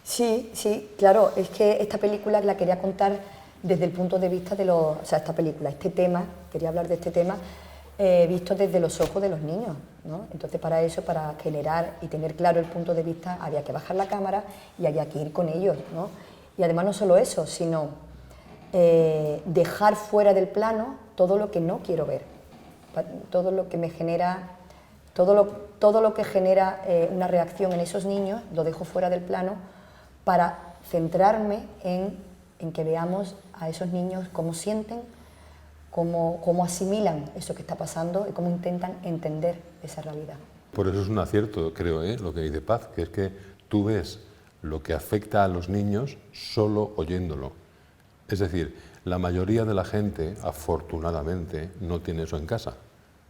Sí, sí, claro, es que esta película la quería contar desde el punto de vista de los... O sea, esta película, este tema, quería hablar de este tema, visto desde los ojos de los niños, ¿no? Entonces, para eso, para generar y tener claro el punto de vista, había que bajar la cámara y había que ir con ellos, ¿no? Y además no solo eso, sino dejar fuera del plano todo lo que no quiero ver, todo lo que me genera... Todo lo que genera una reacción en esos niños lo dejo fuera del plano para centrarme en que veamos a esos niños cómo sienten, cómo asimilan eso que está pasando y cómo intentan entender esa realidad. Por eso es un acierto, creo, lo que dice Paz, que es que tú ves lo que afecta a los niños solo oyéndolo. Es decir, la mayoría de la gente, afortunadamente, no tiene eso en casa.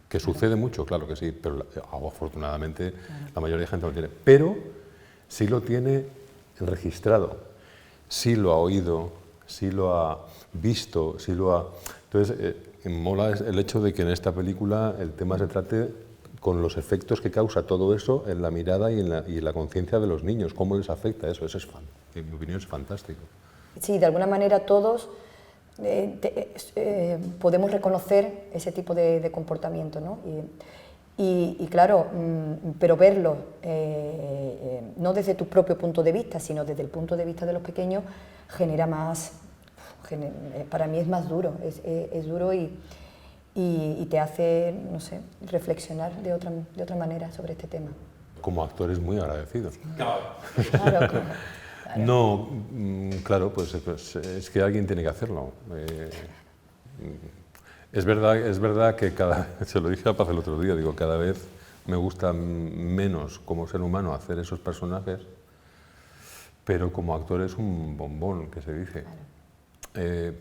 Que sucede mucho, claro que sí, pero afortunadamente la mayoría de gente no lo tiene. Pero sí lo tiene registrado, sí lo ha oído, sí lo ha visto, sí lo ha... Entonces, mola el hecho de que en esta película el tema se trate con los efectos que causa todo eso en la mirada y en la conciencia de los niños, cómo les afecta eso. Eso es, en mi opinión, es fantástico. Sí, de alguna manera todos podemos reconocer ese tipo de comportamiento, ¿no? Y claro, pero verlo no desde tu propio punto de vista, sino desde el punto de vista de los pequeños, genera más, para mí es más duro, es duro y te hace, no sé, reflexionar de otra manera sobre este tema. Como actor es muy agradecido. Sí. Claro, claro. No, claro, pues es que alguien tiene que hacerlo. Es verdad que se lo dije a Paz el otro día, digo, cada vez me gusta menos como ser humano hacer esos personajes, pero como actor es un bombón, que se dice. Claro.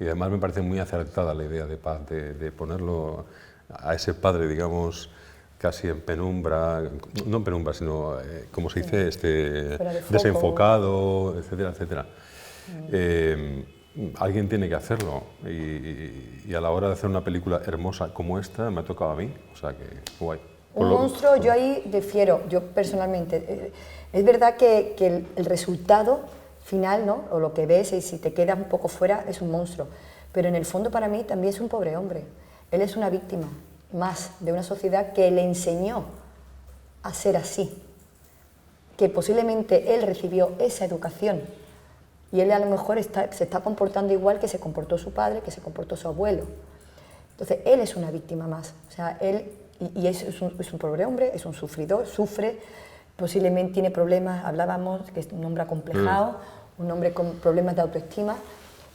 Y además me parece muy acertada la idea de Paz, de ponerlo a ese padre, digamos, casi en penumbra, no en penumbra, sino, como se dice, desenfocado, etcétera, etcétera. Alguien tiene que hacerlo y a la hora de hacer una película hermosa como esta me ha tocado a mí, o sea que guay. Un monstruo, yo ahí difiero, yo personalmente. Es verdad que el resultado final, ¿no? O lo que ves y si te quedas un poco fuera es un monstruo, pero en el fondo para mí también es un pobre hombre. Él es una víctima más de una sociedad que le enseñó a ser así, que posiblemente él recibió esa educación y él a lo mejor se está comportando igual que se comportó su padre, que se comportó su abuelo. Entonces él es una víctima más, o sea, él es un pobre hombre, es un sufridor, sufre, posiblemente tiene problemas, hablábamos, que es un hombre acomplejado, un hombre con problemas de autoestima,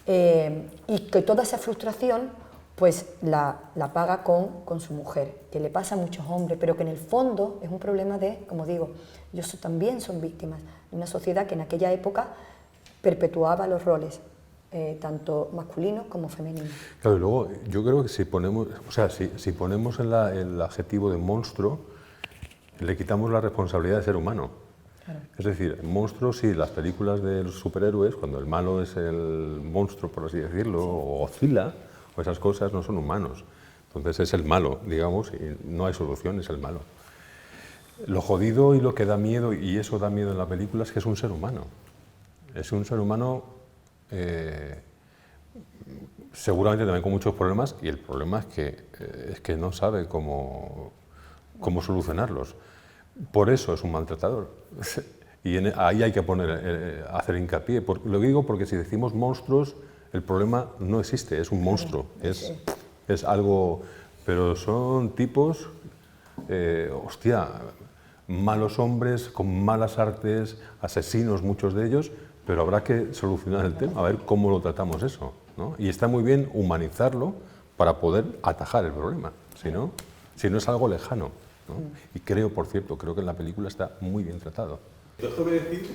y que toda esa frustración pues la paga con su mujer, que le pasa a muchos hombres, pero que en el fondo es un problema de, como digo, ellos también son víctimas de una sociedad que en aquella época perpetuaba los roles, tanto masculinos como femeninos. Claro, y luego yo creo que si ponemos, o sea, si ponemos el adjetivo de monstruo, le quitamos la responsabilidad de ser humano. Claro. Es decir, monstruos, sí, las películas de los superhéroes, cuando el malo es el monstruo, por así decirlo, sí, o Godzilla, o esas cosas no son humanos. Entonces es el malo, digamos, y no hay solución, es el malo. Lo jodido y lo que da miedo, y eso da miedo en la película, es que es un ser humano. Es un ser humano seguramente también con muchos problemas, y el problema es que no sabe cómo solucionarlos. Por eso es un maltratador. Y ahí hay que hacer hincapié. Lo digo porque si decimos monstruos, el problema no existe, es un monstruo, es algo... Pero son tipos, hostia, malos hombres, con malas artes, asesinos muchos de ellos, pero habrá que solucionar el tema, a ver cómo lo tratamos eso, ¿no? Y está muy bien humanizarlo para poder atajar el problema, si no es algo lejano, ¿no? Y por cierto, creo que en la película está muy bien tratado. Todo esto que decís,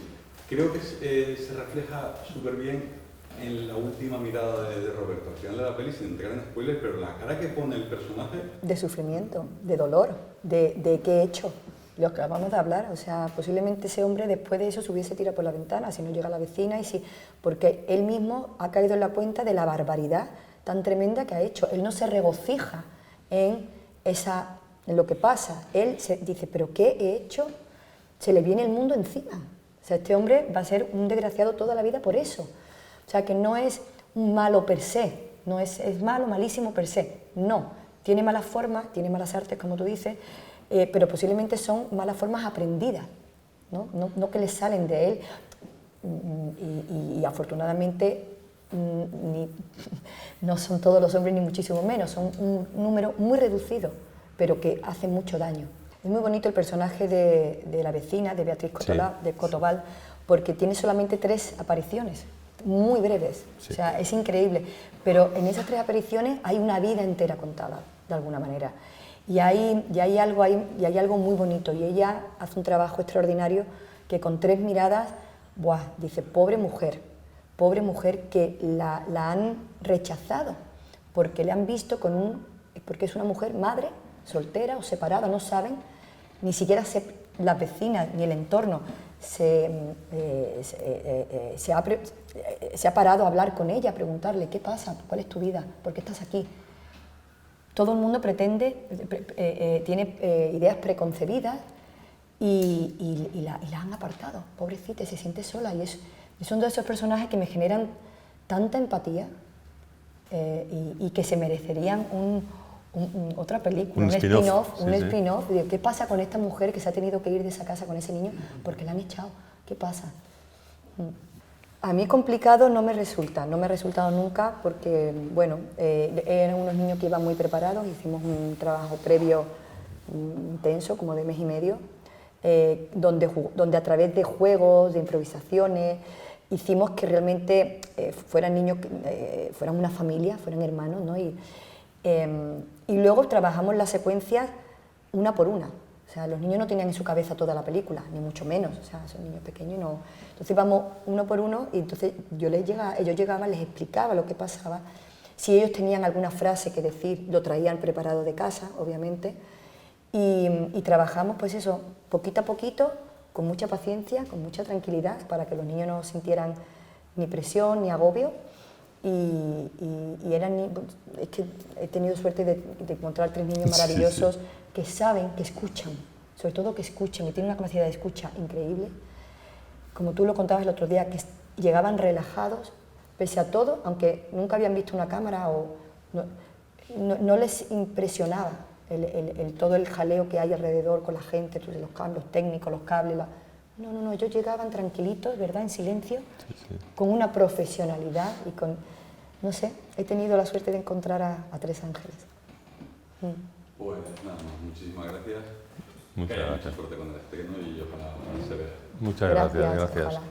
creo que se refleja súper bien en la última mirada de Roberto, al final de la peli, sin entrar en spoilers, pero la cara que pone el personaje... De sufrimiento, de dolor, de qué he hecho, lo que acabamos de hablar, o sea, posiblemente ese hombre después de eso se hubiese tirado por la ventana, si no llega la vecina, porque él mismo ha caído en la cuenta de la barbaridad tan tremenda que ha hecho. Él no se regocija en lo que pasa, él se dice, ¿pero qué he hecho? Se le viene el mundo encima, sea, este hombre va a ser un desgraciado toda la vida por eso. O sea, que no es un malo per se, no es malo, malísimo per se, no. Tiene malas formas, tiene malas artes, como tú dices, pero posiblemente son malas formas aprendidas, no que le salen de él. Y afortunadamente no son todos los hombres ni muchísimo menos, son un número muy reducido, pero que hace mucho daño. Es muy bonito el personaje de la vecina, de Beatriz Cotolá, sí, de Cotobal, porque tiene solamente 3 apariciones, muy breves, sí. O sea, es increíble, pero en esas 3 apariciones hay una vida entera contada, de alguna manera, y hay algo muy bonito, y ella hace un trabajo extraordinario que con 3 miradas, ¡buah!, dice, pobre mujer que la han rechazado, porque le han visto porque es una mujer madre, soltera o separada, no saben, ni siquiera las vecinas ni el entorno se ha parado a hablar con ella, a preguntarle, ¿qué pasa? ¿Cuál es tu vida? ¿Por qué estás aquí? Todo el mundo tiene ideas preconcebidas y la han apartado, pobrecita, se siente sola, y son de esos personajes que me generan tanta empatía y que se merecerían otra película, un spin-off, de qué pasa con esta mujer que se ha tenido que ir de esa casa con ese niño porque la han echado, ¿qué pasa? A mí complicado no me ha resultado nunca porque, bueno, eran unos niños que iban muy preparados, hicimos un trabajo previo intenso, como de mes y medio, donde a través de juegos, de improvisaciones, hicimos que realmente fueran niños, fueran una familia, fueran hermanos, ¿no? Y luego trabajamos las secuencias una por una. O sea, los niños no tenían en su cabeza toda la película, ni mucho menos. O sea, son niños pequeños y no. Entonces vamos uno por uno y entonces ellos llegaban, les explicaba lo que pasaba. Si ellos tenían alguna frase que decir, lo traían preparado de casa, obviamente. Y trabajamos, pues eso, poquito a poquito, con mucha paciencia, con mucha tranquilidad, para que los niños no sintieran ni presión ni agobio. Y es que he tenido suerte de encontrar 3 niños maravillosos, sí, que saben, que escuchan, sobre todo que escuchan, y tienen una capacidad de escucha increíble. Como tú lo contabas el otro día, que llegaban relajados, pese a todo, aunque nunca habían visto una cámara o no les impresionaba todo el jaleo que hay alrededor con la gente, los técnicos, los cables. No, ellos llegaban tranquilitos, ¿verdad?, en silencio, sí, sí, con una profesionalidad y con, no sé, he tenido la suerte de encontrar a 3 ángeles. Pues nada más, muchísimas gracias. Muchas gracias. Mucha suerte con el estreno y ojalá se vea. Muchas gracias. Ojalá.